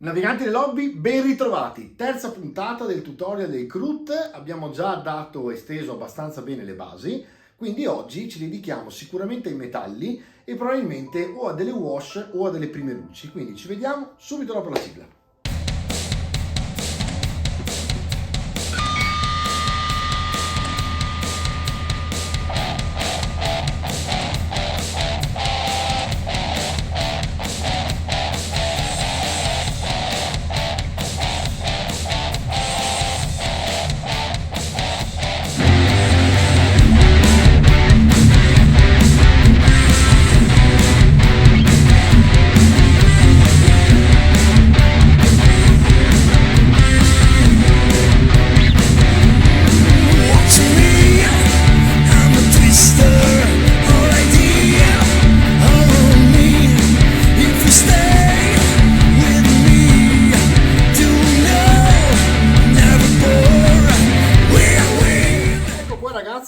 Naviganti del hobby, ben ritrovati! Terza puntata del tutorial dei CRUT. Abbiamo già dato e esteso abbastanza bene le basi, quindi oggi ci dedichiamo sicuramente ai metalli e probabilmente o a delle wash o a delle prime luci. Quindi ci vediamo subito dopo la sigla.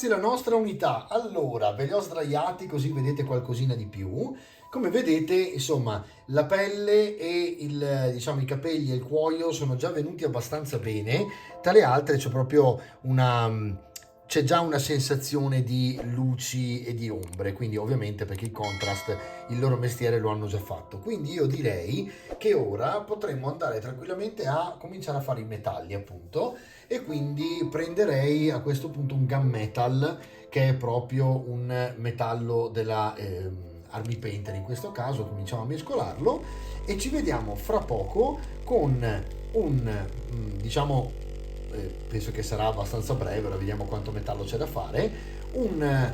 La nostra unità. Allora, ve li ho sdraiati così vedete qualcosina di più. Come vedete, insomma, la pelle e i capelli e il cuoio sono già venuti abbastanza bene. Tra le altre c'è già una sensazione di luci e di ombre, quindi ovviamente perché il contrast il loro mestiere lo hanno già fatto. Quindi io direi che ora potremmo andare tranquillamente a cominciare a fare i metalli, appunto, e quindi prenderei a questo punto un gunmetal, che è proprio un metallo della Army Painter. In questo caso cominciamo a mescolarlo e ci vediamo fra poco con penso che sarà abbastanza breve, ora vediamo quanto metallo c'è da fare, un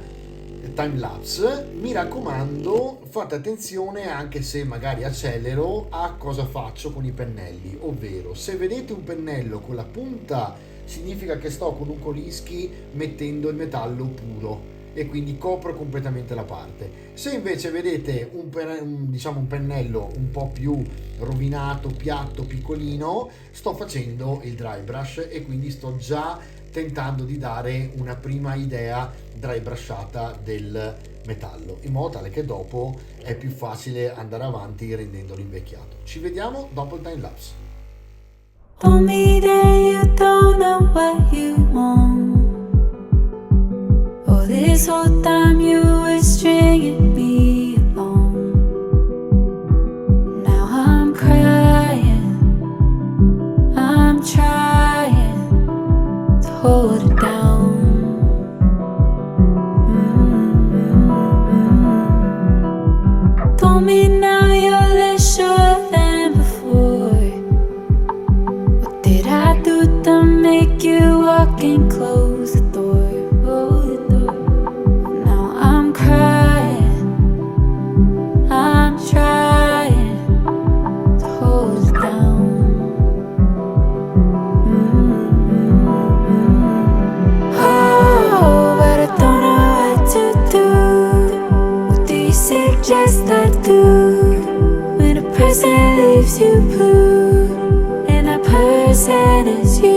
time lapse. Mi raccomando, fate attenzione, anche se magari accelero, a cosa faccio con i pennelli, ovvero se vedete un pennello con la punta significa che sto con un Kolinsky mettendo il metallo puro e quindi copro completamente la parte. Se invece vedete un pennello un po' più rovinato, piatto, piccolino, sto facendo il dry brush e quindi sto già tentando di dare una prima idea dry brushata del metallo, in modo tale che dopo è più facile andare avanti rendendolo invecchiato. Ci vediamo dopo il time lapse. Hold me there, you don't know what you want. Oh, this whole time you were stringing me along. Now I'm crying, I'm trying to hold it down. Told me now you're less sure than before. What did I do to make you walk and close the door? Oh, the door. Now I'm crying, I'm trying to hold it down. Oh, but I don't know what to do. What do you suggest I do when a person leaves you blue and that person is you?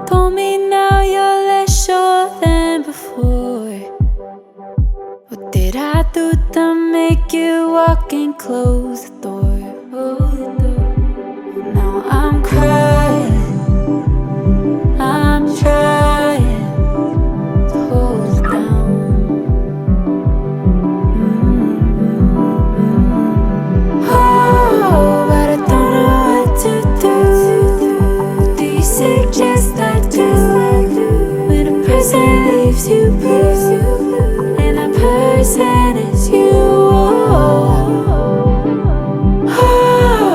Told me now you're less sure than before. What did I do to make you walk and close the door? Oh, the door. Now I'm crying, I'm trying to hold it down. Oh, but I don't know what to do. What do you suggest I do when a person leaves you blue and that person is you? Oh,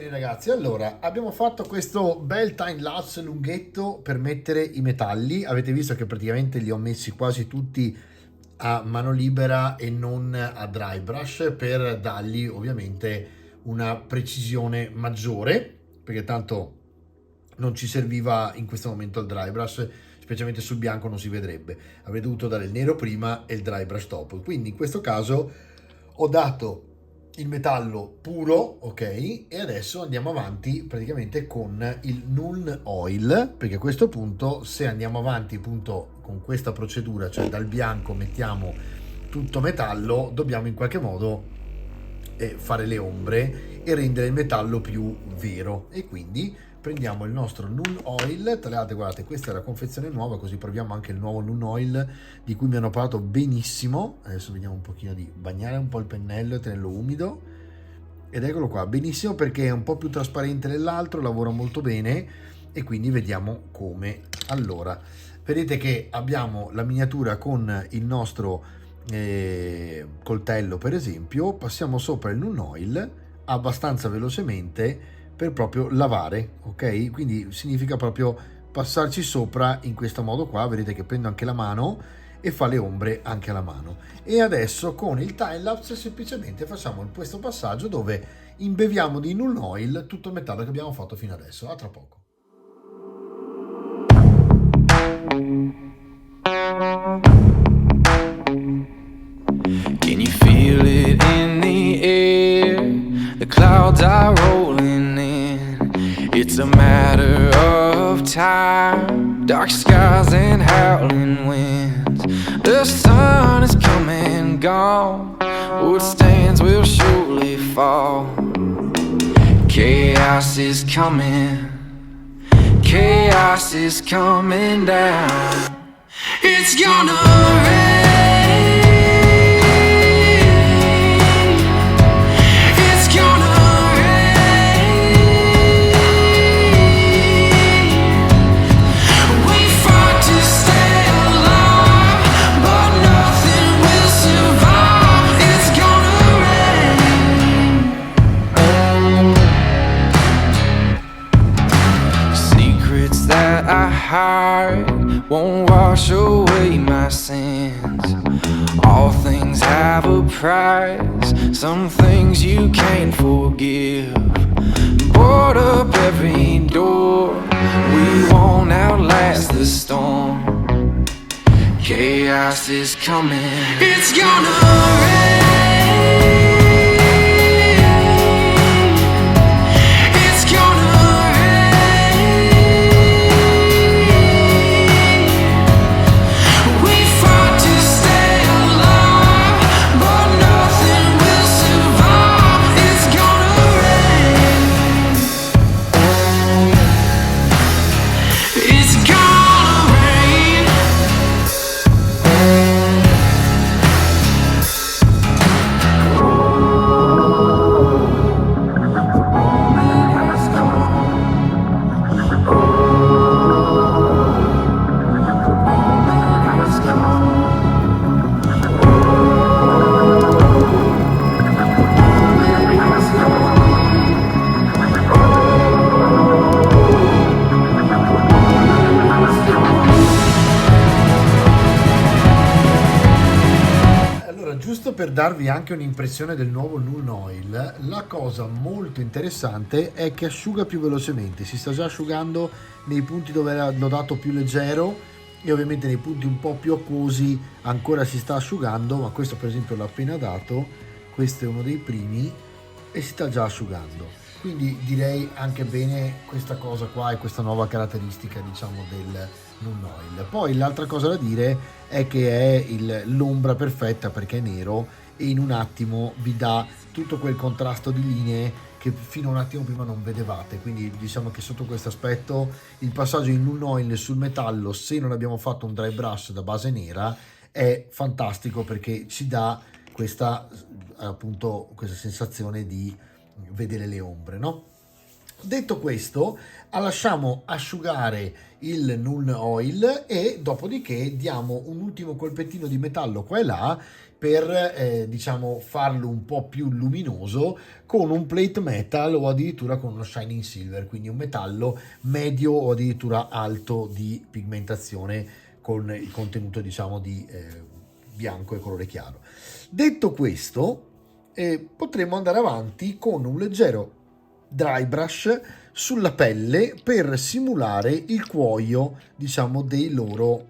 Ragazzi, allora abbiamo fatto questo bel time lapse lunghetto per mettere i metalli. Avete visto che praticamente li ho messi quasi tutti a mano libera e non a dry brush, per dargli ovviamente una precisione maggiore, perché tanto non ci serviva in questo momento il dry brush, specialmente sul bianco non si vedrebbe, avrei dovuto dare il nero prima e il dry brush dopo. Quindi in questo caso ho dato il metallo puro, ok, e adesso andiamo avanti praticamente con il Nuln Oil, perché a questo punto, se andiamo avanti appunto con questa procedura, cioè dal bianco mettiamo tutto metallo, dobbiamo in qualche modo fare le ombre e rendere il metallo più vero, e quindi prendiamo il nostro Nuln Oil. Tra l'altro, guardate, questa è la confezione nuova, così proviamo anche il nuovo Nuln Oil di cui mi hanno parlato benissimo. Adesso vediamo un pochino di bagnare un po' il pennello e tenerlo umido, ed eccolo qua, benissimo, perché è un po' più trasparente dell'altro, lavora molto bene, e quindi vediamo come. Allora, vedete che abbiamo la miniatura con il nostro coltello, per esempio, passiamo sopra il Nuln Oil abbastanza velocemente per proprio lavare, ok? Quindi significa proprio passarci sopra in questo modo qua. Vedete che prendo anche la mano e fa le ombre anche alla mano. E adesso con il timelapse semplicemente facciamo questo passaggio dove imbeviamo di Nuln Oil tutto il metallo che abbiamo fatto fino adesso. A tra poco. Can you feel it in the air? The clouds are rolling in. It's a matter of time. Dark skies and howling winds. The sun is come and gone. What stands will surely fall. Chaos is coming. Chaos is coming down. It's gonna rain. It's gonna rain. We fought to stay alive, but nothing will survive. It's gonna rain. Secrets that I hide won't wash away my sins. All things have a price, some things you can't forgive. Board up every door, we won't outlast the storm. Chaos is coming, it's gonna rain. It's gonna rain. We fought to stay alive, but nothing will survive. It's gonna rain. It's gonna rain. Allora, giusto per darvi anche un'impressione del nuovo Null Oil, la cosa molto interessante è che asciuga più velocemente, si sta già asciugando nei punti dove l'ho dato più leggero e ovviamente nei punti un po' più acquosi ancora si sta asciugando, ma questo per esempio l'ho appena dato, questo è uno dei primi e si sta già asciugando, quindi direi anche bene questa cosa qua e questa nuova caratteristica diciamo del Null Oil. Poi l'altra cosa da dire è che è l'ombra perfetta perché è nero e in un attimo vi dà tutto quel contrasto di linee che fino a un attimo prima non vedevate, quindi diciamo che sotto questo aspetto il passaggio in Null Oil sul metallo, se non abbiamo fatto un dry brush da base nera, è fantastico perché ci dà questa appunto questa sensazione di vedere le ombre, no? Detto questo, lasciamo asciugare il Null Oil e dopodiché diamo un ultimo colpettino di metallo qua e là per diciamo farlo un po' più luminoso con un plate metal o addirittura con uno shining silver, quindi un metallo medio o addirittura alto di pigmentazione con il contenuto diciamo di bianco e colore chiaro. Detto questo, potremo andare avanti con un leggero dry brush sulla pelle per simulare il cuoio diciamo dei loro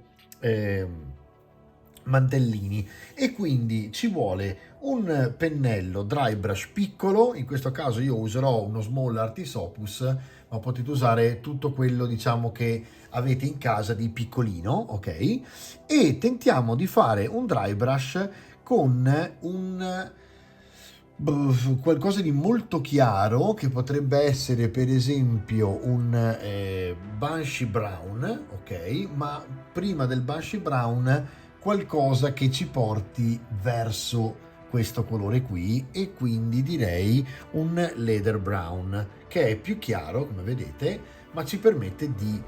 mantellini, e quindi ci vuole un pennello dry brush piccolo, in questo caso io userò uno Small Artis Opus, ma potete usare tutto quello diciamo che avete in casa di piccolino, ok? E tentiamo di fare un dry brush con un qualcosa di molto chiaro che potrebbe essere per esempio un Banshee Brown, ok? Ma prima del Banshee Brown qualcosa che ci porti verso questo colore qui, e quindi direi un Leather Brown che è più chiaro come vedete, ma ci permette di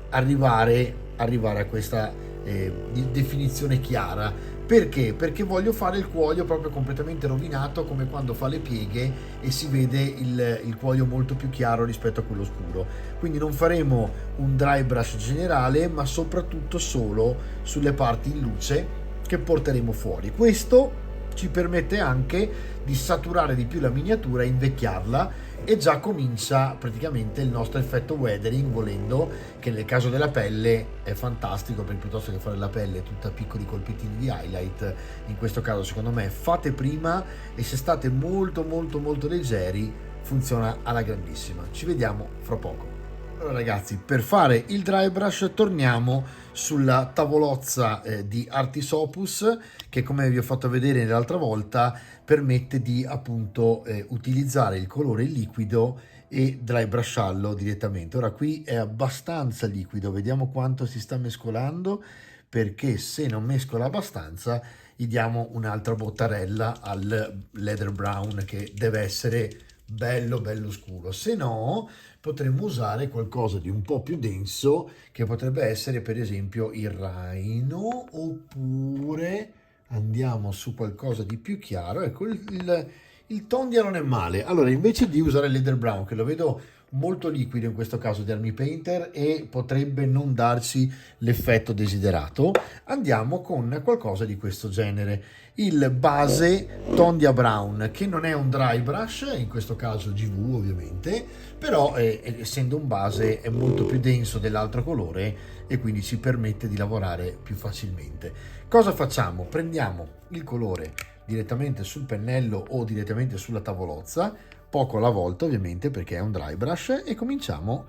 arrivare a questa definizione chiara. Perché? Perché voglio fare il cuoio proprio completamente rovinato, come quando fa le pieghe e si vede il cuoio molto più chiaro rispetto a quello scuro. Quindi non faremo un dry brush generale, ma soprattutto solo sulle parti in luce che porteremo fuori. Questo ci permette anche di saturare di più la miniatura e invecchiarla, e già comincia praticamente il nostro effetto weathering, volendo, che nel caso della pelle è fantastico, perché piuttosto che fare la pelle tutta piccoli colpettini di highlight, in questo caso secondo me fate prima, e se state molto molto molto leggeri funziona alla grandissima. Ci vediamo fra poco. Allora ragazzi, per fare il dry brush torniamo sulla tavolozza di Artis Opus, che come vi ho fatto vedere l'altra volta permette di appunto utilizzare il colore liquido e dry brusharlo direttamente. Ora qui è abbastanza liquido, vediamo quanto si sta mescolando, perché se non mescola abbastanza gli diamo un'altra bottarella al leather brown, che deve essere bello bello scuro, se no potremmo usare qualcosa di un po' più denso, che potrebbe essere per esempio il Rhino, oppure andiamo su qualcosa di più chiaro. Ecco, il Tondia non è male. Allora, invece di usare il Leather Brown, che lo vedo molto liquido in questo caso di Army Painter e potrebbe non darci l'effetto desiderato, andiamo con qualcosa di questo genere, il base Tondia Brown, che non è un dry brush, in questo caso GV ovviamente, però essendo un base è molto più denso dell'altro colore e quindi ci permette di lavorare più facilmente. Cosa facciamo? Prendiamo il colore direttamente sul pennello o direttamente sulla tavolozza, poco alla volta ovviamente perché è un dry brush, e cominciamo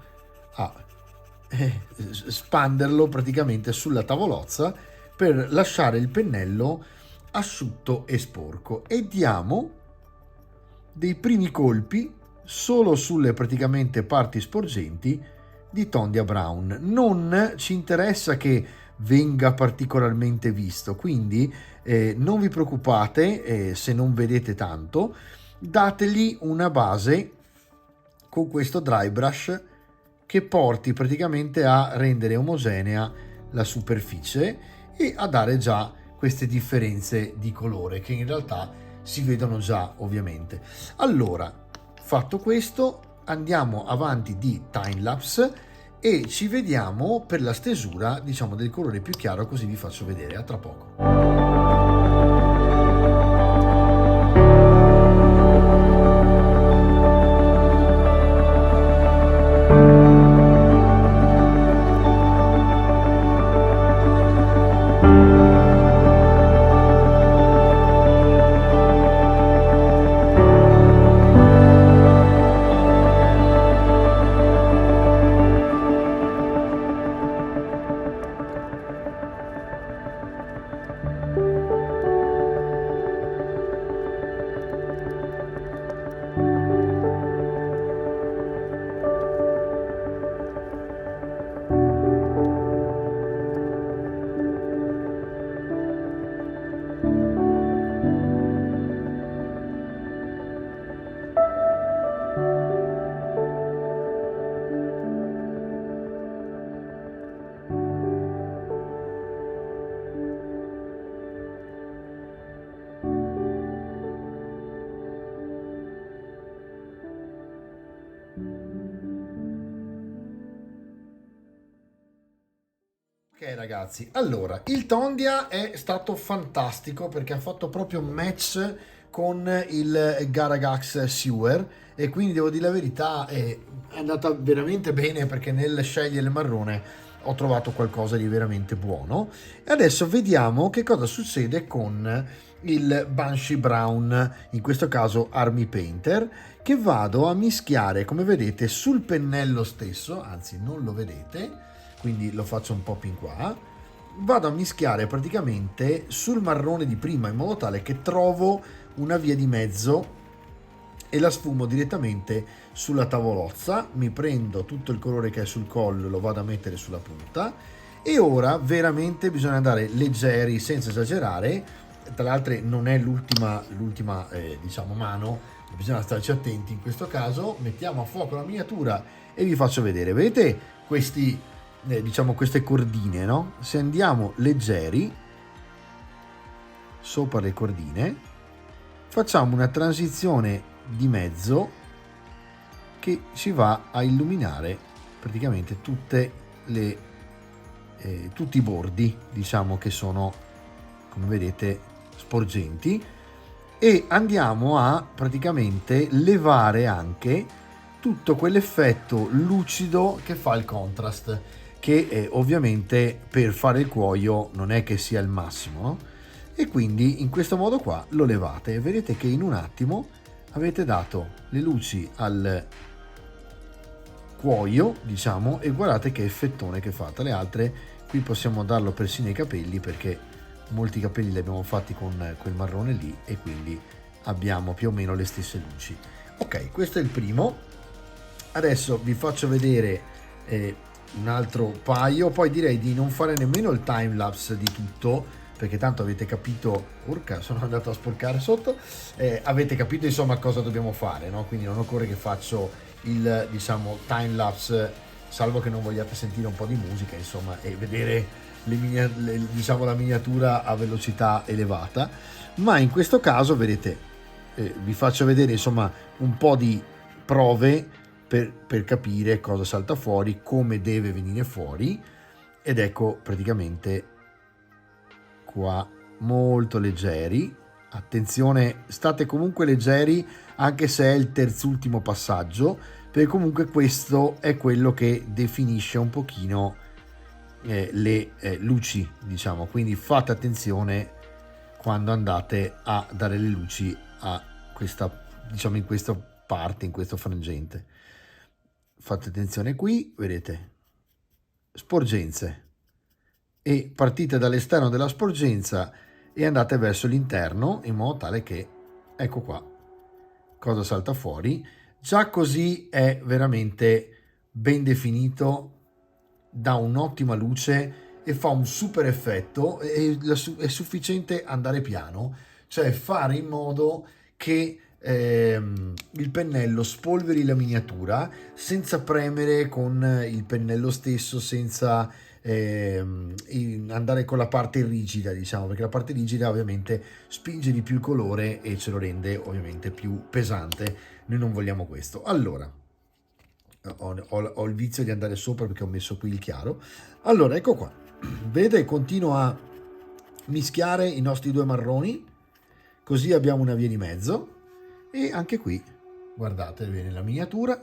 a spanderlo praticamente sulla tavolozza per lasciare il pennello asciutto e sporco, e diamo dei primi colpi solo sulle praticamente parti sporgenti di Tondia Brown. Non ci interessa che venga particolarmente visto, quindi non vi preoccupate se non vedete tanto, dategli una base con questo dry brush che porti praticamente a rendere omogenea la superficie e a dare già queste differenze di colore che in realtà si vedono già ovviamente. Allora, fatto questo, andiamo avanti di timelapse e ci vediamo per la stesura, diciamo, del colore più chiaro, così vi faccio vedere. A tra poco. Ok ragazzi, allora il Tondia è stato fantastico perché ha fatto proprio un match con il Garagax Sewer, e quindi devo dire la verità è andata veramente bene, perché nel scegliere il marrone ho trovato qualcosa di veramente buono. E adesso vediamo che cosa succede con il Banshee Brown, in questo caso Army Painter, che vado a mischiare, come vedete, sul pennello stesso, anzi non lo vedete, quindi lo faccio un po' più in qua, vado a mischiare praticamente sul marrone di prima, in modo tale che trovo una via di mezzo e la sfumo direttamente sulla tavolozza. Mi prendo tutto il colore che è sul collo, lo vado a mettere sulla punta, e ora veramente bisogna andare leggeri senza esagerare. Tra l'altro non è l'ultima diciamo mano, bisogna starci attenti in questo caso. Mettiamo a fuoco la miniatura e vi faccio vedere. Vedete questi diciamo queste cordine, no? Se andiamo leggeri sopra le cordine, facciamo una transizione di mezzo che ci va a illuminare praticamente tutte le tutti i bordi, diciamo, che sono, come vedete, sporgenti. e andiamo a praticamente levare anche tutto quell'effetto lucido che fa il contrast, che ovviamente per fare il cuoio non è che sia il massimo, no? E quindi in questo modo qua lo levate e vedete che in un attimo avete dato le luci al cuoio, diciamo, e guardate che effettone che fa. Tra le altre qui possiamo darlo persino ai capelli, perché molti capelli li abbiamo fatti con quel marrone lì e quindi abbiamo più o meno le stesse luci. Ok, questo è il primo. Adesso vi faccio vedere un altro paio, poi direi di non fare nemmeno il time lapse di tutto, perché tanto avete capito, urca, sono andato a sporcare sotto, avete capito insomma cosa dobbiamo fare, no? Quindi non occorre che faccio il, diciamo, time lapse, salvo che non vogliate sentire un po' di musica, insomma, e vedere diciamo la miniatura a velocità elevata. Ma in questo caso vedete, vi faccio vedere insomma un po' di prove per capire cosa salta fuori, come deve venire fuori, ed ecco praticamente qua molto leggeri. Attenzione, state comunque leggeri anche se è il terzultimo passaggio, perché comunque questo è quello che definisce un pochino le luci, diciamo, quindi fate attenzione quando andate a dare le luci a questa, diciamo, in questa parte, in questo frangente. Fate attenzione qui, vedete, sporgenze, e partite dall'esterno della sporgenza e andate verso l'interno in modo tale che, ecco qua, cosa salta fuori. Già così è veramente ben definito, dà un'ottima luce e fa un super effetto. È sufficiente andare piano, cioè fare in modo che il pennello spolveri la miniatura senza premere con il pennello stesso, senza andare con la parte rigida, diciamo, perché la parte rigida ovviamente spinge di più il colore e ce lo rende ovviamente più pesante. Noi non vogliamo questo. Allora ho il vizio di andare sopra perché ho messo qui il chiaro. Allora ecco qua, vedete, continuo a mischiare i nostri due marroni, così abbiamo una via di mezzo. E anche qui guardate bene la miniatura,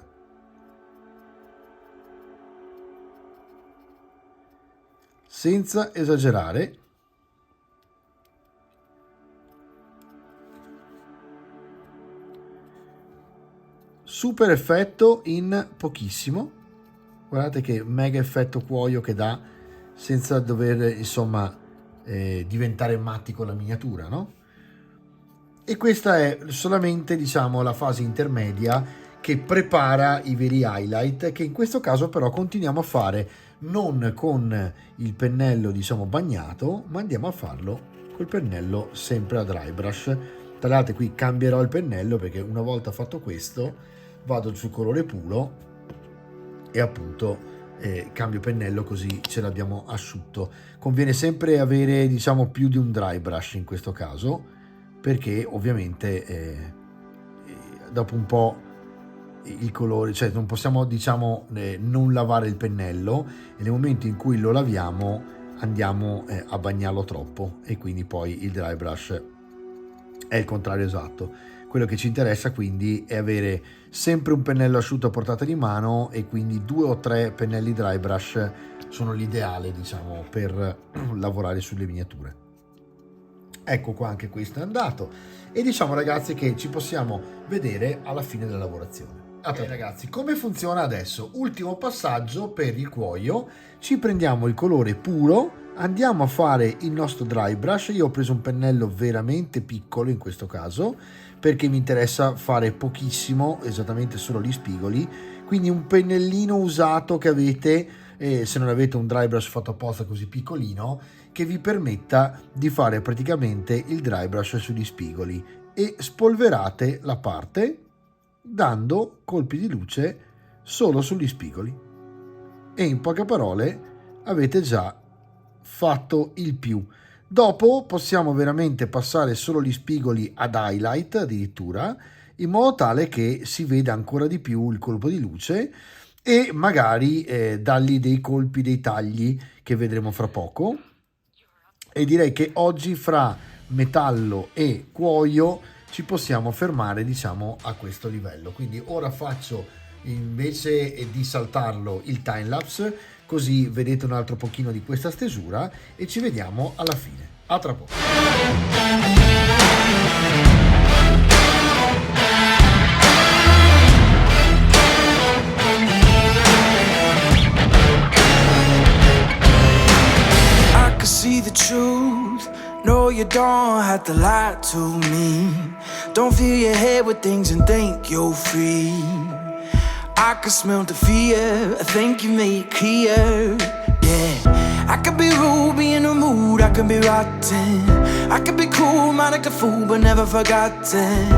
senza esagerare. Super effetto in pochissimo, guardate che mega effetto cuoio che dà, senza dover insomma diventare matti con la miniatura, no? E questa è solamente, diciamo, la fase intermedia che prepara i veri highlight, che in questo caso però continuiamo a fare non con il pennello, diciamo, bagnato, ma andiamo a farlo col pennello sempre a dry brush. Tra l'altro qui cambierò il pennello, perché una volta fatto questo vado sul colore puro e appunto cambio pennello, così ce l'abbiamo asciutto. Conviene sempre avere, diciamo, più di un dry brush in questo caso, perché ovviamente dopo un po' il colore, cioè non possiamo, diciamo, non lavare il pennello, e nel momento in cui lo laviamo andiamo a bagnarlo troppo, e quindi poi il dry brush è il contrario esatto. Quello che ci interessa quindi è avere sempre un pennello asciutto a portata di mano, e quindi 2 o 3 pennelli dry brush sono l'ideale, diciamo, per lavorare sulle miniature. Ecco qua, anche questo è andato, e diciamo ragazzi che ci possiamo vedere alla fine della lavorazione. Ok ragazzi, come funziona adesso? Ultimo passaggio per il cuoio: ci prendiamo il colore puro, andiamo a fare il nostro dry brush. Io ho preso un pennello veramente piccolo in questo caso, perché mi interessa fare pochissimo, esattamente solo gli spigoli, quindi un pennellino usato che avete, se non avete un dry brush fatto apposta così piccolino, che vi permetta di fare praticamente il dry brush sugli spigoli, e spolverate la parte dando colpi di luce solo sugli spigoli, e in poche parole avete già fatto il più. Dopo possiamo veramente passare solo gli spigoli ad highlight addirittura, in modo tale che si veda ancora di più il colpo di luce, e magari dargli dei colpi, dei tagli che vedremo fra poco. E direi che oggi fra metallo e cuoio ci possiamo fermare, diciamo, a questo livello. Quindi ora faccio, invece di saltarlo, il timelapse, così vedete un altro pochino di questa stesura e ci vediamo alla fine. A tra poco. See the truth, no you don't have to lie to me. Don't fill your head with things and think you're free. I can smell the fear, I think you made it clear. Yeah, I could be rude, be in a mood, I can be rotten. I could be cool, mind like a fool, but never forgotten.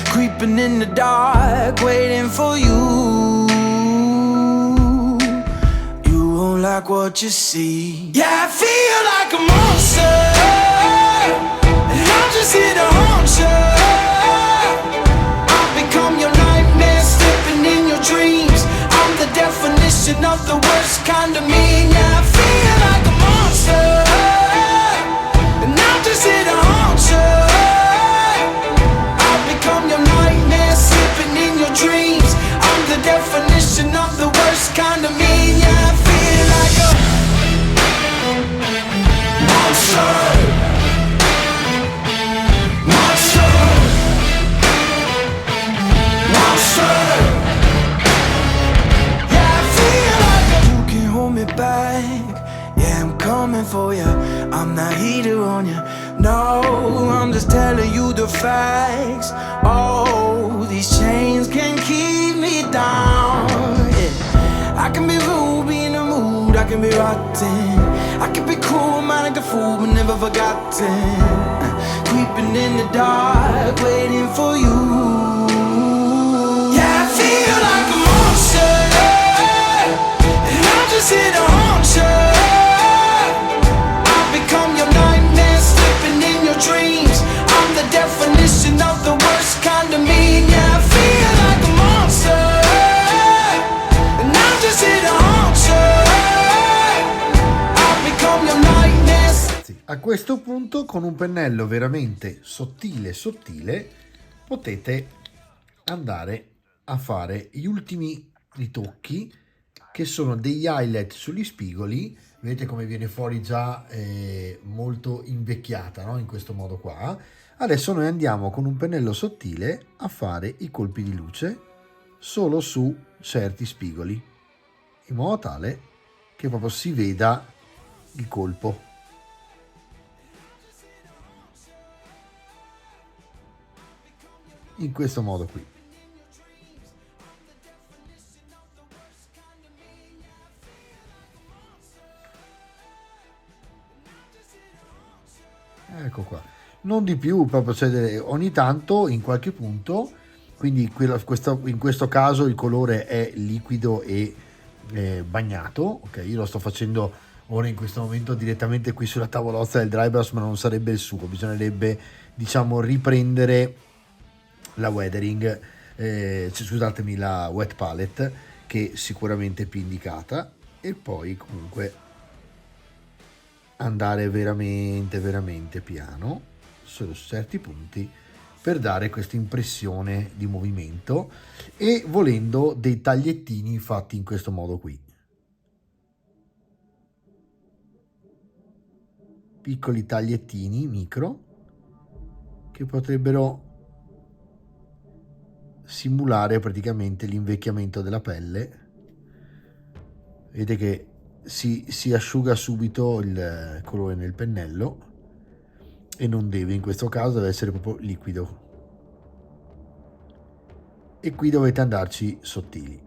Creeping in the dark, waiting for you. Don't like what you see. Yeah, I feel like a monster, and I'm just here to haunt you. I've become your nightmare, slipping in your dreams. I'm the definition of the worst kind of me. Yeah, I feel like a monster, and I'm just here to haunt you. I've become your nightmare, slipping in your dreams. I'm the definition of the worst kind of me. Yeah, I feel like a monster. Monster. Monster. Yeah, I feel like you can hold me back. Yeah, I'm coming for you. I'm not heater on you. No, I'm just telling you the facts. Oh, these chains can keep me down. Yeah. I can be rude, be in the mood, I can be rotten. I can be cool, mind like a fool, but never forgotten. Creeping in the dark, waiting for you. Yeah, I feel like a monster, and I'm just here to haunt you. I've become your nightmare, slipping in your dreams. I'm the definition of the worst kind of me. Yeah, I feel like a monster, and I'm just here to haunt you. I've become your nightmare. A questo punto, con un pennello veramente sottile, potete andare a fare gli ultimi ritocchi, che sono degli highlight sugli spigoli. Vedete come viene fuori già molto invecchiata, no? In questo modo qua. Adesso noi andiamo con un pennello sottile a fare i colpi di luce solo su certi spigoli, in modo tale che proprio si veda il colpo. In questo modo qui. Ecco qua, non di più, proprio ogni tanto in qualche punto, quindi in questo caso il colore è liquido e bagnato. Ok, io lo sto facendo ora in questo momento direttamente qui sulla tavolozza del dry brush, ma non sarebbe il suo, bisognerebbe, diciamo, riprendere la weathering, scusatemi, la wet palette, che sicuramente è più indicata, e poi comunque andare veramente piano su certi punti per dare questa impressione di movimento, e volendo dei tagliettini fatti in questo modo qui, piccoli tagliettini micro che potrebbero simulare praticamente l'invecchiamento della pelle. Vedete che si asciuga subito il colore nel pennello, e non deve, in questo caso deve essere proprio liquido, e qui dovete andarci sottili.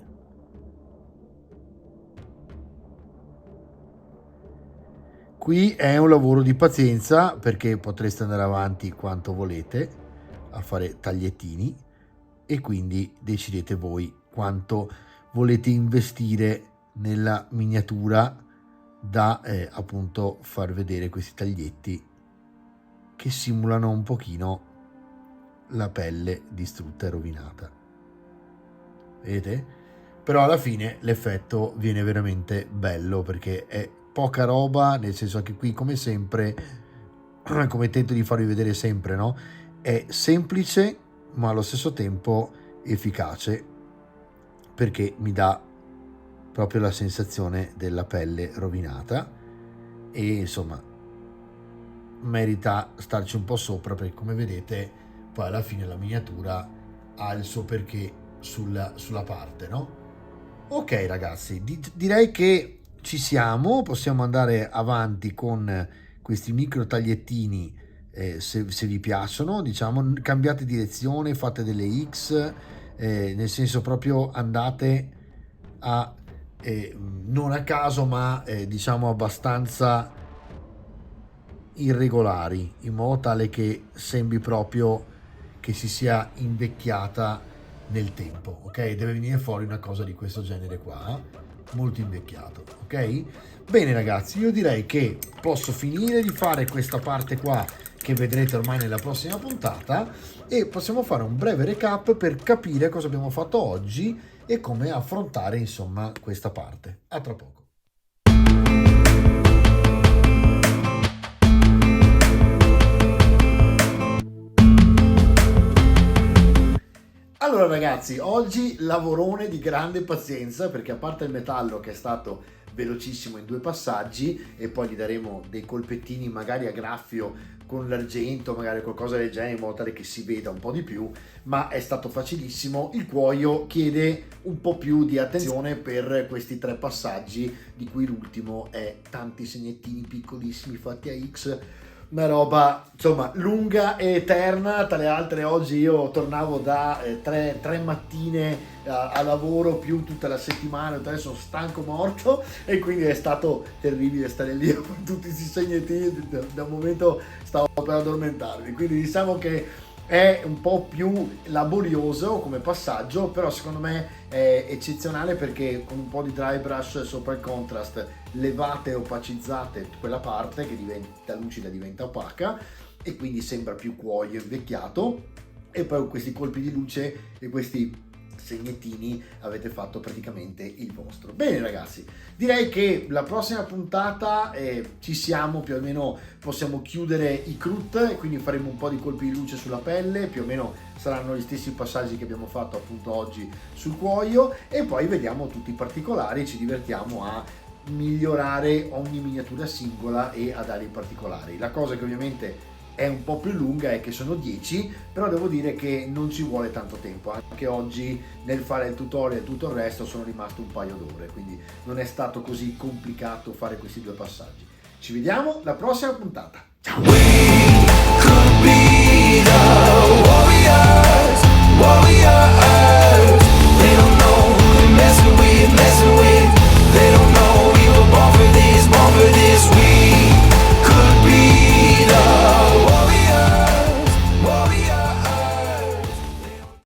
Qui è un lavoro di pazienza, perché potreste andare avanti quanto volete a fare tagliettini, e quindi decidete voi quanto volete investire nella miniatura da appunto far vedere questi taglietti che simulano un pochino la pelle distrutta e rovinata. Vedete? Però alla fine l'effetto viene veramente bello, perché è poca roba, nel senso che qui, come sempre, come tento di farvi vedere sempre, no? è semplice ma allo stesso tempo efficace, perché mi dà proprio la sensazione della pelle rovinata e insomma merita starci un po' sopra, perché come vedete poi alla fine la miniatura ha il suo perché sulla parte, no? Ok ragazzi, direi che ci siamo, possiamo andare avanti con questi micro tagliettini, se vi piacciono, diciamo, cambiate direzione, fate delle X, nel senso proprio andate a non a caso ma diciamo abbastanza irregolari, in modo tale che sembri proprio che si sia invecchiata nel tempo, ok? Deve venire fuori una cosa di questo genere qua, molto invecchiato, ok? Bene ragazzi, io direi che posso finire di fare questa parte qua che vedrete ormai nella prossima puntata e possiamo fare un breve recap per capire cosa abbiamo fatto oggi e come affrontare insomma questa parte. A tra poco. Allora ragazzi, oggi lavorone di grande pazienza, perché a parte il metallo che è stato velocissimo in 2 passaggi e poi gli daremo dei colpettini magari a graffio con l'argento, magari qualcosa del genere in modo tale che si veda un po' di più, ma è stato facilissimo. Il cuoio chiede un po' più di attenzione per questi 3 passaggi, di cui l'ultimo è tanti segnettini piccolissimi fatti a X, una roba insomma lunga e eterna. Tra le altre oggi io tornavo da 3 mattine a lavoro più tutta la settimana, adesso sono stanco morto e quindi è stato terribile stare lì con tutti questi segnettini, da un momento stavo per addormentarmi, quindi diciamo che è un po' più laborioso come passaggio, però secondo me è eccezionale perché con un po' di dry brush sopra il contrast levate e opacizzate quella parte che diventa lucida, diventa opaca e quindi sembra più cuoio invecchiato, e poi con questi colpi di luce e questi segnettini avete fatto praticamente il vostro. Bene ragazzi, direi che la prossima puntata ci siamo, più o meno possiamo chiudere i CRUT e quindi faremo un po' di colpi di luce sulla pelle, più o meno saranno gli stessi passaggi che abbiamo fatto appunto oggi sul cuoio, e poi vediamo tutti i particolari, ci divertiamo a migliorare ogni miniatura singola e a dare i particolari. La cosa che ovviamente è un po' più lunga è che sono 10, però devo dire che non ci vuole tanto tempo, anche oggi nel fare il tutorial e tutto il resto sono rimasto un paio d'ore, quindi non è stato così complicato fare questi 2 passaggi. Ci vediamo alla prossima puntata, ciao!